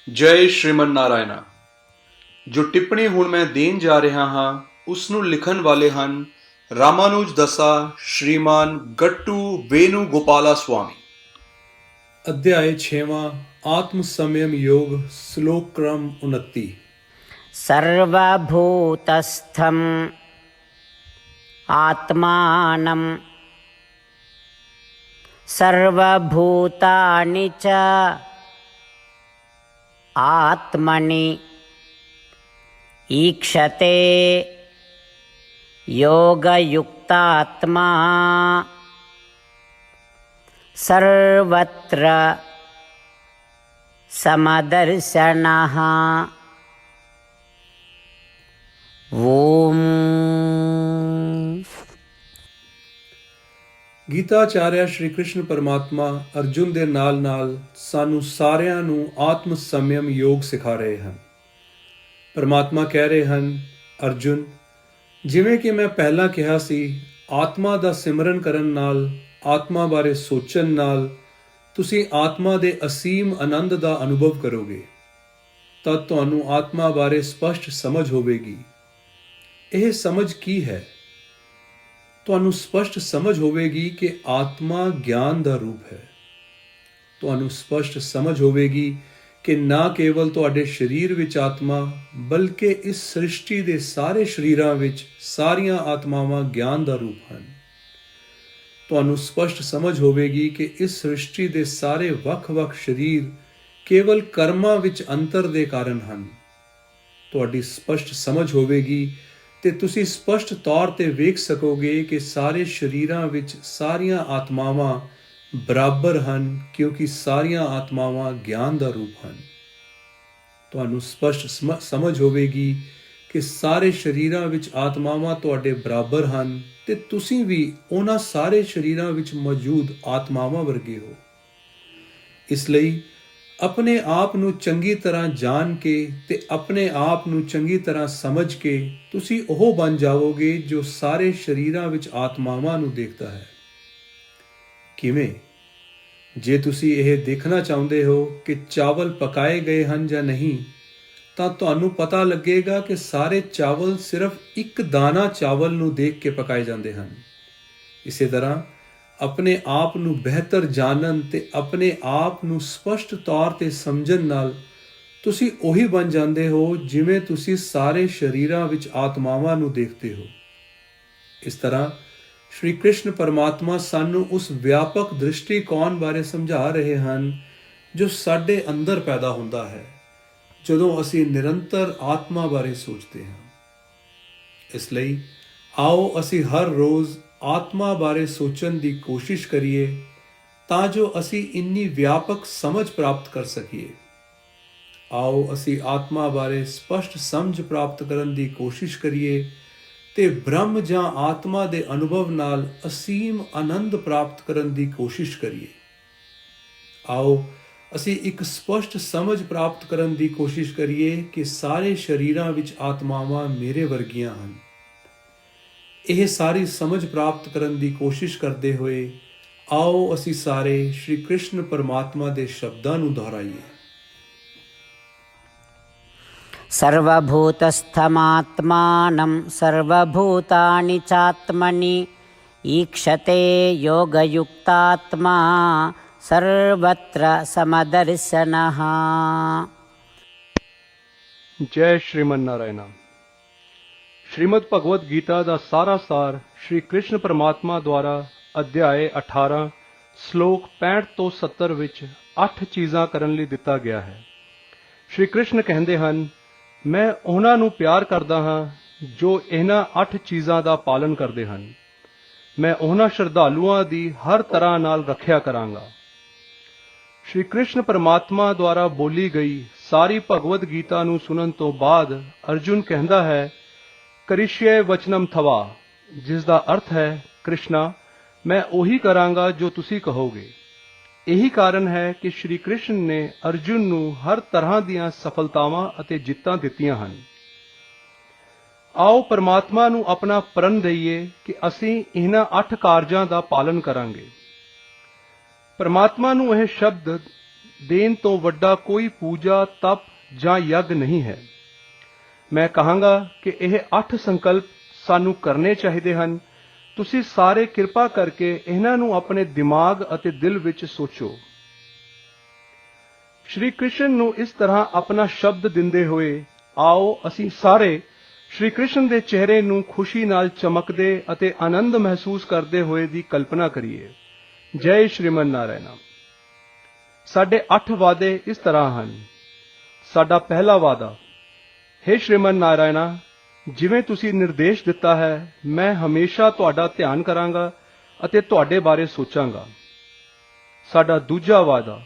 ਜੈ ਸ਼੍ਰੀਮਨ ਨਾਰਾਇਣਾ। ਜੋ ਟਿੱਪਣੀ ਹੁਣ ਮੈਂ ਦੇਣ ਜਾ ਰਿਹਾ ਹਾਂ ਉਸ ਨੂੰ ਲਿਖਣ ਵਾਲੇ ਹਨ ਰਾਮਾਨੁਜ ਦਸਾ ਸ਼੍ਰੀਮਾਨ ਗੱਟੂ ਵੇਨੂ ਗੋਪਾਲਾ ਸਵਾਮੀ। ਅਧਿਆਇ 6ਵਾਂ ਆਤਮ ਸੰਯਮ ਯੋਗ ਸ਼ਲੋਕ ਕ੍ਰਮ 29। सर्वभूतस्थं आत्मानं सर्वभूतानि च आत्मनि ईक्षते योगयुक्तात्मा सर्वत्र समदर्शनः। ॐ ਗੀਤਾਚਾਰਿਆ ਸ਼੍ਰੀ ਕ੍ਰਿਸ਼ਨ ਪਰਮਾਤਮਾ ਅਰਜੁਨ ਦੇ ਨਾਲ ਸਾਨੂੰ ਸਾਰਿਆਂ ਨੂੰ ਆਤਮ ਸੰਯਮ ਯੋਗ ਸਿਖਾ ਰਹੇ ਹਨ। ਪਰਮਾਤਮਾ ਕਹਿ ਰਹੇ ਹਨ, ਅਰਜੁਨ, ਜਿਵੇਂ ਕਿ ਮੈਂ ਪਹਿਲਾਂ ਕਿਹਾ ਸੀ, ਆਤਮਾ ਦਾ ਸਿਮਰਨ ਕਰਨ ਨਾਲ, ਆਤਮਾ ਬਾਰੇ ਸੋਚਣ ਨਾਲ ਤੁਸੀਂ ਆਤਮਾ ਦੇ ਅਸੀਮ ਆਨੰਦ ਦਾ ਅਨੁਭਵ ਕਰੋਗੇ। ਤਾਂ ਤੁਹਾਨੂੰ ਆਤਮਾ ਬਾਰੇ ਸਪਸ਼ਟ ਸਮਝ ਹੋਵੇਗੀ। ਇਹ ਸਮਝ ਕੀ ਹੈ? ਤੁਹਾਨੂੰ ਸਪਸ਼ਟ ਸਮਝ ਹੋਵੇਗੀ ਕਿ ਆਤਮਾ ਗਿਆਨ ਦਾ ਰੂਪ ਹੈ। ਤੁਹਾਨੂੰ ਸਪਸ਼ਟ ਸਮਝ ਹੋਵੇਗੀ ਕਿ ਨਾ ਕੇਵਲ ਤੁਹਾਡੇ ਸਰੀਰ ਵਿੱਚ ਆਤਮਾ, ਬਲਕਿ ਇਸ ਸ੍ਰਿਸ਼ਟੀ ਦੇ ਸਾਰੇ ਸਰੀਰਾਂ ਵਿੱਚ ਸਾਰੀਆਂ ਆਤਮਾਵਾਂ ਗਿਆਨ ਦਾ ਰੂਪ ਹਨ। ਤੁਹਾਨੂੰ ਸਪਸ਼ਟ ਸਮਝ ਹੋਵੇਗੀ ਕਿ ਇਸ ਸ੍ਰਿਸ਼ਟੀ ਦੇ ਸਾਰੇ ਵੱਖ-ਵੱਖ ਸਰੀਰ ਕੇਵਲ ਕਰਮਾਂ ਵਿੱਚ ਅੰਤਰ ਦੇ ਕਾਰਨ ਹਨ। ਤੁਹਾਡੀ ਸਪਸ਼ਟ ਸਮਝ ਹੋਵੇਗੀ ਤੇ ਤੁਸੀਂ ਸਪਸ਼ਟ ਤੌਰ ਤੇ ਵੇਖ ਸਕੋਗੇ ਕਿ ਸਾਰੇ ਸਰੀਰਾਂ ਵਿੱਚ ਸਾਰੀਆਂ ਆਤਮਾਵਾਂ ਬਰਾਬਰ ਹਨ, ਕਿਉਂਕਿ ਸਾਰੀਆਂ ਆਤਮਾਵਾਂ ਗਿਆਨ ਦਾ ਰੂਪ ਹਨ। ਤੁਹਾਨੂੰ ਸਪਸ਼ਟ ਸਮਝ ਹੋਵੇਗੀ ਕਿ ਸਾਰੇ ਸਰੀਰਾਂ ਵਿੱਚ ਆਤਮਾਵਾਂ ਤੁਹਾਡੇ ਬਰਾਬਰ ਹਨ ਤੇ ਤੁਸੀਂ ਵੀ ਉਹਨਾਂ ਸਾਰੇ ਸਰੀਰਾਂ ਵਿੱਚ ਮੌਜੂਦ ਆਤਮਾਵਾਂ ਵਰਗੇ ਹੋ। ਇਸ ਲਈ ਆਪਣੇ ਆਪ ਨੂੰ ਚੰਗੀ ਤਰ੍ਹਾਂ ਜਾਣ ਕੇ ਤੇ ਆਪਣੇ ਆਪ ਨੂੰ ਚੰਗੀ ਤਰ੍ਹਾਂ ਸਮਝ ਕੇ ਤੁਸੀਂ ਉਹ ਬਣ ਜਾਵੋਗੇ ਜੋ ਸਾਰੇ ਸਰੀਰਾਂ ਵਿੱਚ ਆਤਮਾਵਾਂ ਨੂੰ ਦੇਖਦਾ ਹੈ। ਕਿਵੇਂ? ਜੇ ਤੁਸੀਂ ਇਹ ਦੇਖਣਾ ਚਾਹੁੰਦੇ ਹੋ ਕਿ ਚਾਵਲ ਪਕਾਏ ਗਏ ਹਨ ਜਾਂ ਨਹੀਂ, ਤਾਂ ਤੁਹਾਨੂੰ ਪਤਾ ਲੱਗੇਗਾ ਕਿ ਸਾਰੇ ਚਾਵਲ ਸਿਰਫ ਇੱਕ ਦਾਣਾ ਚਾਵਲ ਨੂੰ ਦੇਖ ਕੇ ਪਕਾਏ ਜਾਂਦੇ ਹਨ। ਇਸੇ ਤਰ੍ਹਾਂ ਆਪਣੇ ਆਪ ਨੂੰ ਬਿਹਤਰ ਜਾਣਨ ਤੇ ਆਪਣੇ ਆਪ ਨੂੰ ਸਪਸ਼ਟ ਤੌਰ ਤੇ ਸਮਝਣ ਨਾਲ ਤੁਸੀਂ ਉਹੀ ਬਣ ਜਾਂਦੇ ਹੋ ਜਿਵੇਂ ਤੁਸੀਂ ਸਾਰੇ ਸਰੀਰਾਂ ਵਿੱਚ ਆਤਮਾਵਾਂ ਨੂੰ ਦੇਖਦੇ ਹੋ। ਇਸ ਤਰ੍ਹਾਂ ਸ਼੍ਰੀ ਕ੍ਰਿਸ਼ਨ ਪਰਮਾਤਮਾ ਸਾਨੂੰ ਉਸ ਵਿਆਪਕ ਦ੍ਰਿਸ਼ਟੀਕੋਣ ਬਾਰੇ ਸਮਝਾ ਰਹੇ ਹਨ ਜੋ ਸਾਡੇ ਅੰਦਰ ਪੈਦਾ ਹੁੰਦਾ ਹੈ ਜਦੋਂ ਅਸੀਂ ਨਿਰੰਤਰ ਆਤਮਾ ਬਾਰੇ ਸੋਚਦੇ ਹਾਂ। ਇਸ ਲਈ ਆਓ ਅਸੀਂ ਹਰ ਰੋਜ਼ ਆਤਮਾ ਬਾਰੇ ਸੋਚਣ ਦੀ ਕੋਸ਼ਿਸ਼ ਕਰੀਏ ਤਾਂ ਜੋ ਅਸੀਂ ਇੰਨੀ ਵਿਆਪਕ ਸਮਝ ਪ੍ਰਾਪਤ ਕਰ ਸਕੀਏ। ਆਓ ਅਸੀਂ ਆਤਮਾ ਬਾਰੇ ਸਪਸ਼ਟ ਸਮਝ ਪ੍ਰਾਪਤ ਕਰਨ ਦੀ ਕੋਸ਼ਿਸ਼ ਕਰੀਏ ਤੇ ਬ੍ਰਹਮ ਜਾਂ ਆਤਮਾ ਦੇ ਅਨੁਭਵ ਨਾਲ ਅਸੀਮ ਆਨੰਦ ਪ੍ਰਾਪਤ ਕਰਨ ਦੀ ਕੋਸ਼ਿਸ਼ ਕਰੀਏ। ਆਓ ਅਸੀਂ ਇੱਕ ਸਪਸ਼ਟ ਸਮਝ ਪ੍ਰਾਪਤ ਕਰਨ ਦੀ ਕੋਸ਼ਿਸ਼ ਕਰੀਏ ਕਿ ਸਾਰੇ ਸਰੀਰਾਂ ਵਿੱਚ ਆਤਮਾਵਾਂ ਮੇਰੇ ਵਰਗੀਆਂ ਹਨ। ਇਹ ਸਾਰੀ ਸਮਝ ਪ੍ਰਾਪਤ ਕਰਨ ਦੀ ਕੋਸ਼ਿਸ਼ ਕਰਦੇ ਹੋਏ ਆਓ ਅਸੀਂ ਸਾਰੇ ਸ਼੍ਰੀ ਕ੍ਰਿਸ਼ਨ ਪਰਮਾਤਮਾ ਦੇ ਸ਼ਬਦਾਂ ਨੂੰ ਦੁਹਰਾਈਏ। सर्वभूतस्थमात्मानं सर्वभूतानि चात्मनि ईक्षते योगयुक्तात्मा सर्वत्र समदर्शनः। जय श्रीमन नारायण। श्रीमद् भगवत गीता ਦਾ ਸਾਰਾ ਸਾਰ ਸ਼੍ਰੀ ਕ੍ਰਿਸ਼ਨ ਪਰਮਾਤਮਾ ਦੁਆਰਾ ਅਧਿਆਇ 18 ਸ਼ਲੋਕ 65 ਤੋਂ 70 ਵਿੱਚ 8 ਚੀਜ਼ਾਂ ਕਰਨ ਲਈ ਦਿੱਤਾ ਗਿਆ ਹੈ। ਸ਼੍ਰੀ ਕ੍ਰਿਸ਼ਨ ਕਹਿੰਦੇ ਹਨ, ਮੈਂ ਉਹਨਾਂ ਨੂੰ ਪਿਆਰ ਕਰਦਾ ਹਾਂ ਜੋ ਇਹਨਾਂ 8 ਚੀਜ਼ਾਂ ਦਾ ਪਾਲਨ ਕਰਦੇ ਹਨ। ਮੈਂ ਉਹਨਾਂ ਸ਼ਰਧਾਲੂਆਂ ਦੀ ਹਰ ਤਰ੍ਹਾਂ ਨਾਲ ਰੱਖਿਆ ਕਰਾਂਗਾ। ਸ਼੍ਰੀ ਕ੍ਰਿਸ਼ਨ ਪਰਮਾਤਮਾ ਦੁਆਰਾ ਬੋਲੀ ਗਈ ਸਾਰੀ ਭਗਵਦ ਗੀਤਾ ਨੂੰ ਸੁਣਨ ਤੋਂ ਬਾਅਦ ਅਰਜੁਨ ਕਹਿੰਦਾ ਹੈ, ਕਰਿਸ਼ਯੇ ਵਚਨਮ ਥਵਾ, ਜਿਸ ਦਾ ਅਰਥ ਹੈ, ਕ੍ਰਿਸ਼ਨਾ, ਮੈਂ ਉਹੀ ਕਰਾਂਗਾ ਜੋ ਤੁਸੀਂ ਕਹੋਗੇ। ਇਹੀ ਕਾਰਨ ਹੈ ਕਿ ਸ਼੍ਰੀ ਕ੍ਰਿਸ਼ਨ ਨੇ ਅਰਜੁਨ ਨੂੰ ਹਰ ਤਰ੍ਹਾਂ ਦੀਆਂ ਸਫਲਤਾਵਾਂ ਅਤੇ ਜਿੱਤਾਂ ਦਿੱਤੀਆਂ ਹਨ। ਆਓ ਪਰਮਾਤਮਾ ਨੂੰ ਆਪਣਾ ਪ੍ਰਣ ਦਈਏ ਕਿ ਅਸੀਂ ਇਹਨਾਂ 8 ਕਾਰਜਾਂ ਦਾ ਪਾਲਨ ਕਰਾਂਗੇ। ਪਰਮਾਤਮਾ ਨੂੰ ਇਹ ਸ਼ਬਦ ਦੇਣ ਤੋਂ ਵੱਡਾ ਕੋਈ ਪੂਜਾ ਤਪ ਜਾਂ ਯੱਗ ਨਹੀਂ ਹੈ। ਮੈਂ ਕਹਾਂਗਾ ਕਿ ਇਹ 8 ਸੰਕਲਪ ਸਾਨੂੰ ਕਰਨੇ ਚਾਹੀਦੇ ਹਨ। ਤੁਸੀਂ ਸਾਰੇ ਕਿਰਪਾ ਕਰਕੇ ਇਹਨਾਂ ਨੂੰ ਆਪਣੇ ਦਿਮਾਗ ਅਤੇ ਦਿਲ ਵਿੱਚ ਸੋਚੋ। ਸ਼੍ਰੀ ਕ੍ਰਿਸ਼ਨ ਨੂੰ ਇਸ ਤਰ੍ਹਾਂ ਆਪਣਾ ਸ਼ਬਦ ਦਿੰਦੇ ਹੋਏ ਆਓ ਅਸੀਂ ਸਾਰੇ ਸ਼੍ਰੀ ਕ੍ਰਿਸ਼ਨ ਦੇ ਚਿਹਰੇ ਨੂੰ ਖੁਸ਼ੀ ਨਾਲ ਚਮਕਦੇ ਅਤੇ ਆਨੰਦ ਮਹਿਸੂਸ ਕਰਦੇ ਹੋਏ ਦੀ ਕਲਪਨਾ ਕਰੀਏ। ਜੈ ਸ਼੍ਰੀਮਨ ਨਾਰਾਇਣ। ਸਾਡੇ 8 ਵਾਅਦੇ ਇਸ ਤਰ੍ਹਾਂ ਹਨ। ਸਾਡਾ ਪਹਿਲਾ ਵਾਅਦਾ, हे ਸ਼੍ਰੀਮਨ ਨਾਰਾਇਣ, ਜਿਵੇਂ ਤੁਸੀਂ ਨਿਰਦੇਸ਼ ਦਿੱਤਾ ਹੈ ਮੈਂ ਹਮੇਸ਼ਾ ਤੁਹਾਡਾ ਧਿਆਨ ਕਰਾਂਗਾ ਅਤੇ ਤੁਹਾਡੇ ਬਾਰੇ ਸੋਚਾਂਗਾ। ਸਾਡਾ ਦੂਜਾ ਵਾਅਦਾ,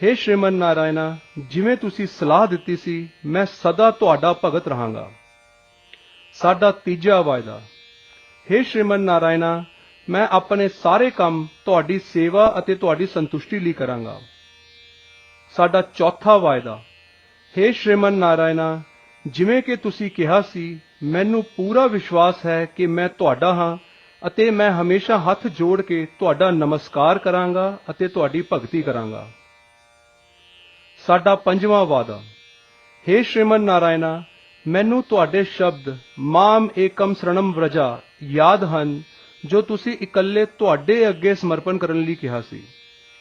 हे ਸ਼੍ਰੀਮਨ ਨਾਰਾਇਣ, ਜਿਵੇਂ ਤੁਸੀਂ ਸਲਾਹ ਦਿੱਤੀ ਸੀ ਮੈਂ ਸਦਾ ਤੁਹਾਡਾ ਭਗਤ ਰਹਾਂਗਾ। ਸਾਡਾ ਤੀਜਾ ਵਾਅਦਾ, हे ਸ਼੍ਰੀਮਨ ਨਾਰਾਇਣ, ਮੈਂ ਆਪਣੇ ਸਾਰੇ ਕੰਮ ਤੁਹਾਡੀ ਸੇਵਾ ਅਤੇ ਤੁਹਾਡੀ ਸੰਤੁਸ਼ਟੀ ਲਈ ਕਰਾਂਗਾ। ਸਾਡਾ ਚੌਥਾ ਵਾਅਦਾ, हे ਸ਼੍ਰੀਮਨ ਨਾਰਾਇਣ, ਜਿਵੇਂ ਕਿ ਤੁਸੀਂ ਕਿਹਾ ਸੀ ਮੈਨੂੰ ਪੂਰਾ ਵਿਸ਼ਵਾਸ ਹੈ ਕਿ ਮੈਂ ਤੁਹਾਡਾ ਹਾਂ ਅਤੇ ਮੈਂ ਹਮੇਸ਼ਾ ਹੱਥ ਜੋੜ ਕੇ ਤੁਹਾਡਾ ਨਮਸਕਾਰ ਕਰਾਂਗਾ ਅਤੇ ਤੁਹਾਡੀ ਭਗਤੀ ਕਰਾਂਗਾ। ਸਾਡਾ ਪੰਜਵਾਂ ਵਾਅਦਾ, हे ਸ਼੍ਰੀਮਨ ਨਾਰਾਇਣ, ਮੈਨੂੰ ਤੁਹਾਡੇ ਸ਼ਬਦ ਮਾਮ ਏਕਮ ਸ਼ਰਣਮ ਵ੍ਰਜਾ ਯਾਦ ਹਨ ਜੋ ਤੁਸੀਂ ਇਕੱਲੇ ਤੁਹਾਡੇ ਅੱਗੇ ਸਮਰਪਣ ਕਰਨ ਲਈ ਕਿਹਾ ਸੀ।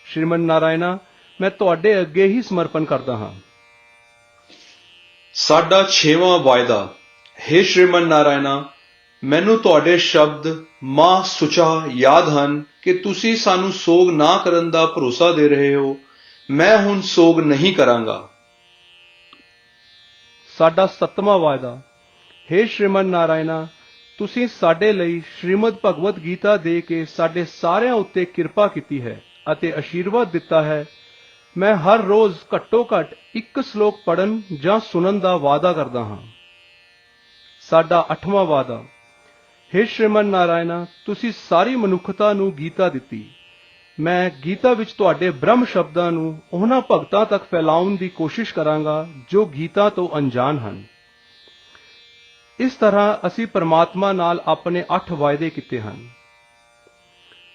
ਸ਼੍ਰੀਮਨ ਨਾਰਾਇਣ, ਮੈਂ ਤੁਹਾਡੇ ਅੱਗੇ ਹੀ ਸਮਰਪਣ ਕਰਦਾ ਹਾਂ। ਸਾਡਾ 6ਵਾਂ ਵਾਅਦਾ, हे ਸ਼੍ਰੀਮਨ ਨਾਰਾਇਣ, ਮੈਨੂੰ ਤੁਹਾਡੇ ਸ਼ਬਦ ਮਾਂ ਸੁਚਾ ਯਾਦ ਹਨ ਕਿ ਤੁਸੀਂ ਸਾਨੂੰ ਸੋਗ ਨਾ ਕਰਨ ਦਾ ਭਰੋਸਾ ਦੇ ਰਹੇ ਹੋ। ਮੈਂ ਹੁਣ ਸੋਗ ਨਹੀਂ ਕਰਾਂਗਾ। ਸਾਡਾ 7ਵਾਂ ਵਾਅਦਾ, हे ਸ਼੍ਰੀਮਨ ਨਾਰਾਇਣ, ਤੁਸੀਂ ਸਾਡੇ ਲਈ ਸ਼੍ਰੀਮਦ ਭਗਵਦ ਗੀਤਾ ਦੇ ਕੇ ਸਾਡੇ ਸਾਰਿਆਂ ਉੱਤੇ ਕਿਰਪਾ ਕੀਤੀ ਹੈ ਅਤੇ ਅਸ਼ੀਰਵਾਦ ਦਿੱਤਾ ਹੈ। ਮੈਂ ਹਰ ਰੋਜ਼ ਘੱਟੋ ਘੱਟ 1 ਸ਼ਲੋਕ ਪੜ੍ਹਨ ਜਾਂ ਸੁਣਨ ਦਾ ਵਾਅਦਾ ਕਰਦਾ ਹਾਂ। ਸਾਡਾ 8ਵਾਂ ਵਾਅਦਾ, हे ਸ਼੍ਰੀਮਨ ਨਾਰਾਇਣ, ਤੁਸੀਂ ਸਾਰੀ ਮਨੁੱਖਤਾ ਨੂੰ ਗੀਤਾ ਦਿੱਤੀ। ਮੈਂ ਗੀਤਾ ਵਿੱਚ ਤੁਹਾਡੇ ਬ੍ਰਹਮ ਸ਼ਬਦਾਂ ਨੂੰ ਉਹਨਾਂ ਭਗਤਾਂ ਤੱਕ ਫੈਲਾਉਣ ਦੀ ਕੋਸ਼ਿਸ਼ ਕਰਾਂਗਾ ਜੋ ਗੀਤਾ ਤੋਂ ਅਣਜਾਣ ਹਨ। ਇਸ ਤਰ੍ਹਾਂ ਅਸੀਂ ਪਰਮਾਤਮਾ ਨਾਲ ਆਪਣੇ 8 ਵਾਅਦੇ ਕੀਤੇ ਹਨ।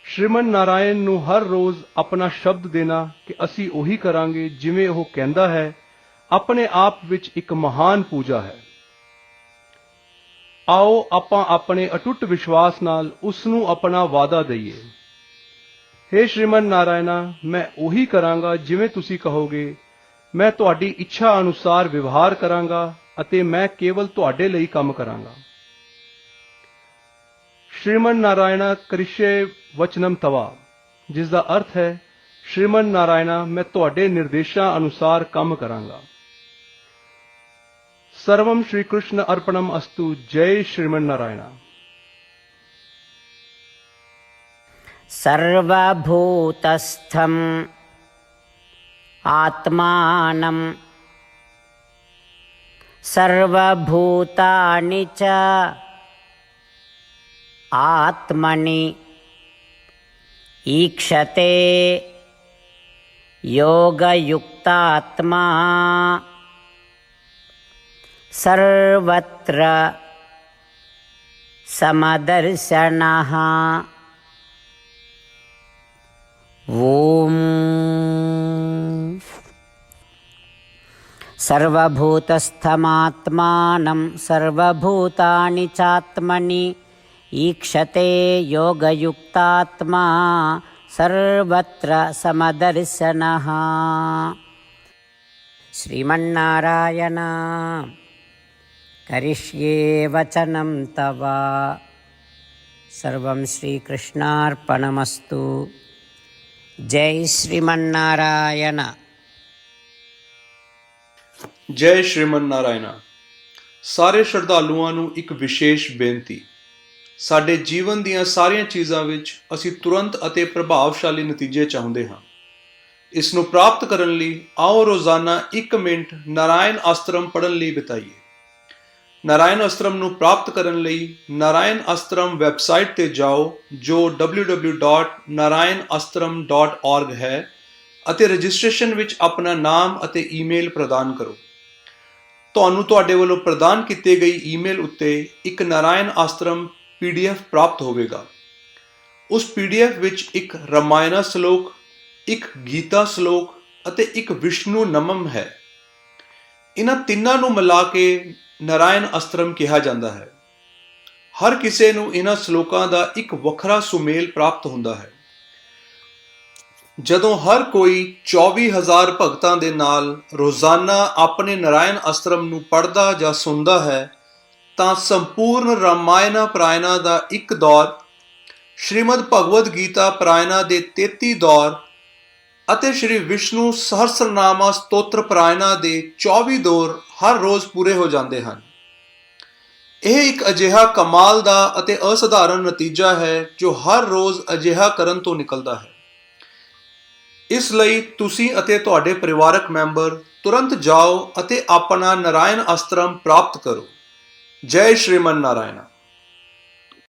ਸ਼੍ਰੀਮਨ ਨਾਰਾਇਣ ਨੂੰ ਹਰ ਰੋਜ਼ ਆਪਣਾ ਸ਼ਬਦ ਦੇਣਾ ਕਿ ਅਸੀਂ ਉਹੀ ਕਰਾਂਗੇ ਜਿਵੇਂ ਉਹ ਕਹਿੰਦਾ ਹੈ, ਆਪਣੇ ਆਪ ਵਿੱਚ ਇੱਕ ਮਹਾਨ ਪੂਜਾ ਹੈ। ਆਓ ਆਪਾਂ ਆਪਣੇ ਅਟੁੱਟ ਵਿਸ਼ਵਾਸ ਨਾਲ ਉਸ ਨੂੰ ਆਪਣਾ ਵਾਅਦਾ ਦਈਏ। हे ਸ਼੍ਰੀਮਨ ਨਾਰਾਇਣ, ਮੈਂ ਉਹੀ ਕਰਾਂਗਾ ਜਿਵੇਂ ਤੁਸੀਂ ਕਹੋਗੇ। ਮੈਂ ਤੁਹਾਡੀ ਇੱਛਾ ਅਨੁਸਾਰ ਵਿਵਹਾਰ ਕਰਾਂਗਾ ਅਤੇ ਮੈਂ ਕੇਵਲ ਤੁਹਾਡੇ ਲਈ ਕੰਮ ਕਰਾਂਗਾ। ਸ਼੍ਰੀਮਨ ਨਾਰਾਇਣ ਕਰਿਸ਼ੇ ਵਚਨਮ ਤਵਾ, ਜਿਸ ਦਾ ਅਰਥ ਹੈ ਸ਼੍ਰੀਮਨ ਨਾਰਾਇਣ, ਮੈਂ ਤੁਹਾਡੇ ਨਿਰਦੇਸ਼ਾਂ ਅਨੁਸਾਰ ਕੰਮ ਕਰਾਂਗਾ। ਸਰਵਮ ਸ਼੍ਰੀ ਕ੍ਰਿਸ਼ਨ ਅਰਪਣਮ ਅਸਤੂ। ਜੈ ਸ਼੍ਰੀਮਨ ਨਾਰਾਇਣ। सर्वभूतस्थं आत्मानं सर्वभूतानि च आत्मनि ईक्षते योगयुक्तात्मा सर्वत्र समदर्शनः। ॐ सर्वभूतस्थमात्मानं सर्वभूतानि चात्मनि ईक्षते योगयुक्तात्मा सर्वत्र समदर्शनः। श्रीमन्नारायण करिष्ये वचनं तव। सर्वं श्रीकृष्णार्पणमस्तु। जय श्रीमन्नारायण। ਜੈ ਸ਼੍ਰੀਮਨ ਨਾਰਾਇਣ। ਸਾਰੇ ਸ਼ਰਧਾਲੂਆਂ ਨੂੰ ਇੱਕ ਵਿਸ਼ੇਸ਼ ਬੇਨਤੀ। ਸਾਡੇ ਜੀਵਨ ਦੀਆਂ ਸਾਰੀਆਂ ਚੀਜ਼ਾਂ ਵਿੱਚ ਅਸੀਂ ਤੁਰੰਤ ਅਤੇ ਪ੍ਰਭਾਵਸ਼ਾਲੀ ਨਤੀਜੇ ਚਾਹੁੰਦੇ ਹਾਂ। ਇਸ ਨੂੰ ਪ੍ਰਾਪਤ ਕਰਨ ਲਈ ਆਓ ਰੋਜ਼ਾਨਾ 1 ਮਿੰਟ ਨਾਰਾਇਣ ਅਸਤਰਮ ਪੜ੍ਹਨ ਲਈ ਬਿਤਾਈਏ। ਨਾਰਾਇਣ ਅਸਤਰਮ ਨੂੰ ਪ੍ਰਾਪਤ ਕਰਨ ਲਈ ਨਾਰਾਇਣ ਅਸਤਰਮ ਵੈਬਸਾਈਟ ਤੇ ਜਾਓ ਜੋ www.narayanastram.org ਹੈ ਅਤੇ ਰਜਿਸਟ੍ਰੇਸ਼ਨ ਵਿੱਚ ਆਪਣਾ ਨਾਮ ਅਤੇ ਈਮੇਲ ਪ੍ਰਦਾਨ ਕਰੋ। ਤੁਹਾਨੂੰ ਤੁਹਾਡੇ ਵੱਲੋਂ ਪ੍ਰਦਾਨ ਕੀਤੇ ਗਈ ਈਮੇਲ ਉੱਤੇ ਇੱਕ ਨਾਰਾਇਣ ਅਸਤਰਮ PDF ਪ੍ਰਾਪਤ ਹੋਵੇਗਾ। ਉਸ PDF ਵਿੱਚ ਇੱਕ ਰਾਮਾਇਣਾ ਸ਼ਲੋਕ, ਇੱਕ ਗੀਤਾ ਸ਼ਲੋਕ ਅਤੇ ਇੱਕ ਵਿਸ਼ਨੂੰ ਨਮਮ ਹੈ। ਇਹਨਾਂ ਤਿੰਨਾਂ ਨੂੰ ਮਿਲਾ ਕੇ ਨਾਰਾਇਣ ਅਸਤਰਮ ਕਿਹਾ ਜਾਂਦਾ ਹੈ। ਹਰ ਕਿਸੇ ਨੂੰ ਇਹਨਾਂ ਸ਼ਲੋਕਾਂ ਦਾ ਇੱਕ ਵੱਖਰਾ ਸੁਮੇਲ ਪ੍ਰਾਪਤ ਹੁੰਦਾ ਹੈ। ਜਦੋਂ ਹਰ ਕੋਈ 24,000 ਭਗਤਾਂ ਦੇ ਨਾਲ ਰੋਜ਼ਾਨਾ ਆਪਣੇ ਨਾਰਾਇਣ ਅਸਤਰਮ ਨੂੰ ਪੜ੍ਹਦਾ ਜਾਂ ਸੁਣਦਾ ਹੈ ਤਾਂ ਸੰਪੂਰਨ ਰਾਮਾਇਣਾ ਪ੍ਰਾਇਣਾ ਦਾ ਇੱਕ ਦੌਰ, ਸ਼੍ਰੀਮਦ ਭਗਵਦ ਗੀਤਾ ਪ੍ਰਾਇਣਾ ਦੇ 33 ਦੌਰ ਅਤੇ ਸ਼੍ਰੀ ਵਿਸ਼ਨੂੰ ਸਹਸਰਨਾਮਾ ਸਤੋਤਰ ਪ੍ਰਾਇਣਾ ਦੇ 24 ਦੌਰ ਹਰ ਰੋਜ਼ ਪੂਰੇ ਹੋ ਜਾਂਦੇ ਹਨ। ਇਹ ਇੱਕ ਅਜਿਹਾ ਕਮਾਲ ਦਾ ਅਤੇ ਅਸਾਧਾਰਨ ਨਤੀਜਾ ਹੈ ਜੋ ਹਰ ਰੋਜ਼ ਅਜਿਹਾ ਕਰਨ ਤੋਂ ਨਿਕਲਦਾ ਹੈ। ਇਸ ਲਈ ਤੁਸੀਂ ਅਤੇ ਤੁਹਾਡੇ ਪਰਿਵਾਰਕ ਮੈਂਬਰ ਤੁਰੰਤ ਜਾਓ ਅਤੇ ਆਪਣਾ ਨਾਰਾਇਣ ਅਸਤਰਮ ਪ੍ਰਾਪਤ ਕਰੋ। ਜੈ ਸ਼੍ਰੀਮਨ ਨਾਰਾਇਣਾ।